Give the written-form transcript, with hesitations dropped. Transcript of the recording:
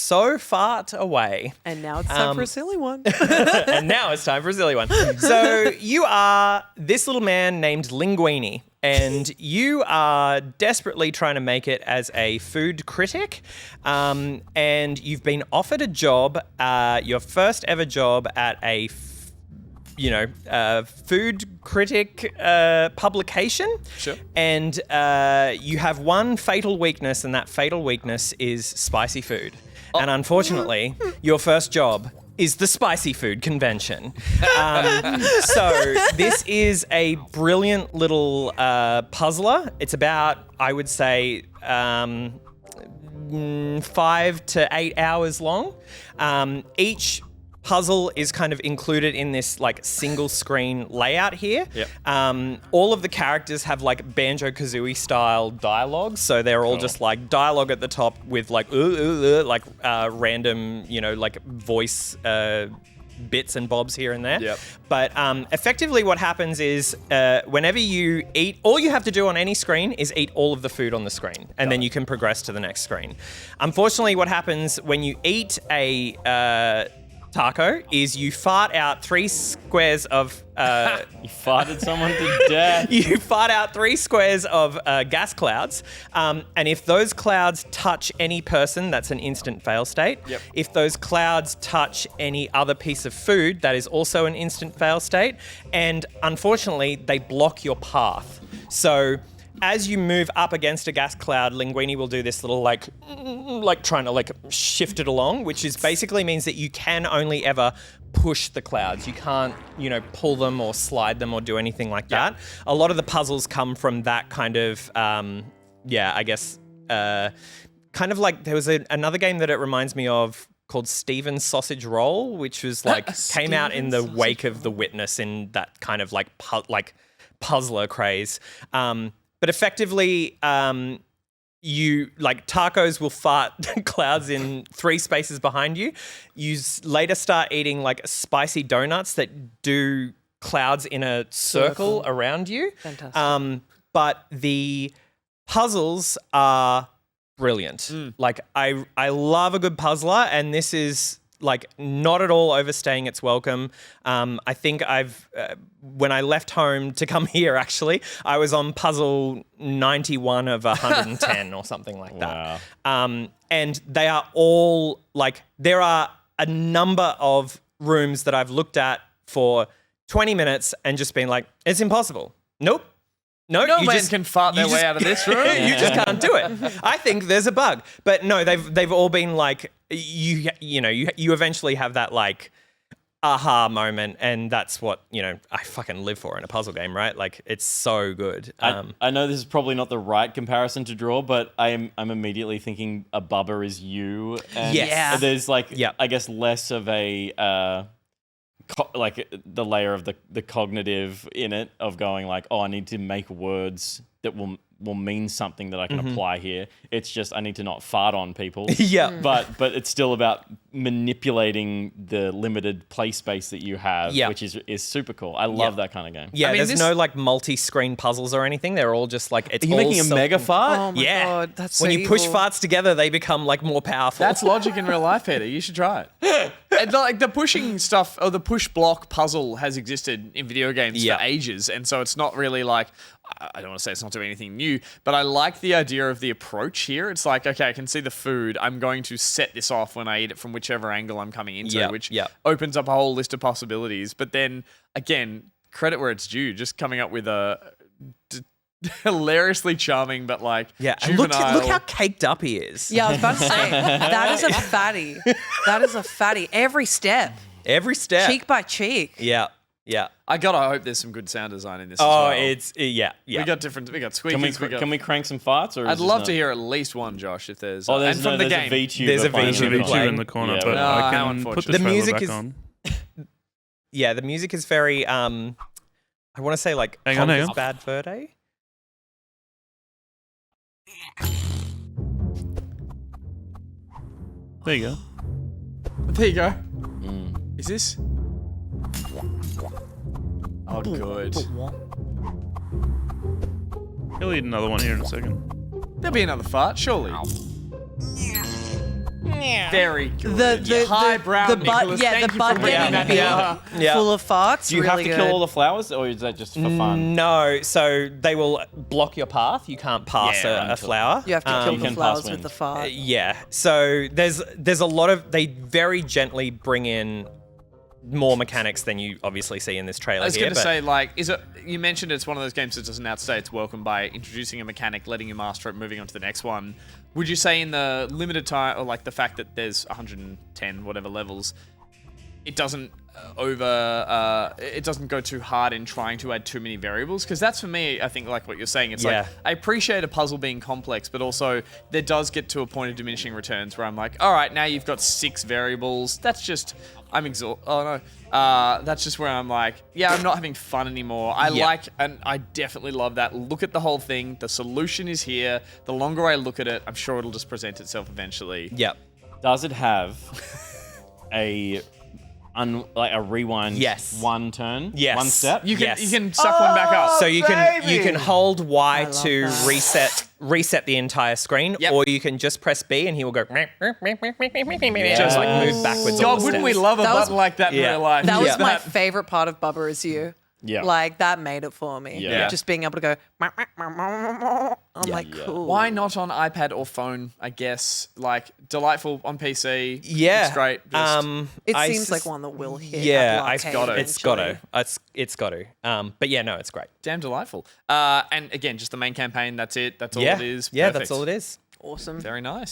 so far away. And now it's time for a silly one. And now it's time for a silly one. So you are this little man named Linguini, and you are desperately trying to make it as a food critic. And you've been offered a job, your first ever job at a food critic publication. Sure. And you have one fatal weakness, and that fatal weakness is spicy food. And unfortunately, your first job is the spicy food convention. So this is a brilliant little puzzler. It's about, I would say, 5 to 8 hours long. Each puzzle is kind of included in this like single screen layout here. Yep. All of the characters have like Banjo-Kazooie style dialogue, so they're all just like dialogue at the top with like like random, like voice bits and bobs here and there. Yep. But effectively what happens is whenever you eat, all you have to do on any screen is eat all of the food on the screen, and then you can progress to the next screen. Unfortunately, what happens when you eat a taco is you fart out 3 squares of... You farted someone to death. You fart out 3 squares of gas clouds, and if those clouds touch any person, that's an instant fail state. Yep. If those clouds touch any other piece of food, that is also an instant fail state. And unfortunately, they block your path. So as you move up against a gas cloud, Linguini will do this little like trying to like shift it along, which is basically means that you can only ever push the clouds. You can't, pull them or slide them or do anything like that. A lot of the puzzles come from that kind of, kind of like there was another game that it reminds me of called Steven's Sausage Roll, which was like came out in the wake of The Witness in that kind of like puzzler craze. But effectively, you like tacos will fart clouds in 3 spaces behind you. You later start eating like spicy donuts that do clouds in a circle around you. Fantastic. But the puzzles are brilliant. Like I love a good puzzler, and this is like not at all overstaying its welcome. I think when I left home to come here, actually, I was on puzzle 91 of 110 or something like that. Wow. And they are all like, there are a number of rooms that I've looked at for 20 minutes and just been like, it's impossible. Nope. No man can fart their way out of this room. You just can't do it. I think there's a bug. But no, they've all been like, you eventually have that like aha moment, and that's what, I fucking live for in a puzzle game, right? Like, it's so good. I know this is probably not the right comparison to draw, but I'm immediately thinking a Bubba is you. And Yes. there's like, I guess less of a... like the layer of the cognitive in it of going like, oh, I need to make words that will mean something that I can apply here. It's just I need to not fart on people. Yeah. But it's still about manipulating the limited play space that you have, which is super cool. I love that kind of game. Yeah, there's no like multi-screen puzzles or anything. They're all just like, it's Are you all making a mega fart? Oh my God, that's when so you push evil. farts together, they become like more powerful. That's logic in real life, Peter. You should try it. And like the pushing stuff, or the push block puzzle has existed in video games for ages. And so it's not really like, I don't want to say it's not doing anything new, but I like the idea of the approach here. It's like, okay, I can see the food. I'm going to set this off when I eat it from whichever angle I'm coming into, which opens up a whole list of possibilities. But then, again, credit where it's due, just coming up with a hilariously charming but like juvenile... Look how caked up he is. Yeah, I was about to say, that is a fatty. That is a fatty. Every step. Every step. Cheek by cheek. Yeah. I gotta hope there's some good sound design in this as well. Oh, it's we We got squeakies. Can we crank some farts? Or I'd love to hear at least one, Josh, if there's... Oh, there's and from the game. a VTuber. There's a There's a VTuber VTuber in the corner, Yeah, but no, I can put unfortunately. the The music back is- on. Yeah, the music is very I want to say like Hang on. Conker's Bad Fur Day. There you go. There you go. Is this? Oh, good. He'll eat another one here in a second. There'll be another fart, surely. Very good. The highbrow the butt, Nicholas. yeah, Thank the you butt for bringing getting that big, down. Yeah. full of farts. Do you really have to good. kill all the flowers, or is that just for fun? No, so they will block your path. You can't pass Yeah, a flower. You have to kill you the can flowers pass with wind. the fart. Yeah. So there's a lot of, they very gently bring in more mechanics than you obviously see in this trailer. I was here, going to but- say, like, is it? You mentioned it's one of those games that doesn't outstay its welcome by introducing a mechanic, letting you master it, moving on to the next one. Would you say in the limited time, or like the fact that there's 110 whatever levels, it doesn't it doesn't go too hard in trying to add too many variables? Because that's for me, I think, like what you're saying. It's Yeah. like I appreciate a puzzle being complex, but also there does get to a point of diminishing returns where I'm like, all right, now you've got 6 variables. That's just I'm exhausted. Oh no. That's just where I'm like, yeah, I'm not having fun anymore. And I definitely love that. Look at the whole thing. The solution is here. The longer I look at it, I'm sure it'll just present itself eventually. Yep. Does it have a rewind? Yes. One turn. Yes. One step. You can Yes. you can suck one back up. So you can hold Y love to that. reset the entire screen, Yep. or you can just press B and he will go just like move backwards. all God, the wouldn't we steps. love a That was- button like that in Yeah. real life? That was Yeah. my favorite part of Bubba Is You. Yeah. Like, that made it for me. Yeah. Just being able to go, I'm like, cool. Why not on iPad or phone? I guess like delightful on PC. Yeah, it's great. Just- It I seems like sus- one that will hit. Yeah, Apple it's Arcade got to. It's got to. eventually. It's got to. But yeah, no, it's great. damn delightful. And again, just the main campaign. That's it. That's all Yeah, it is. yeah, Perfect. that's all it is. Awesome. Very nice.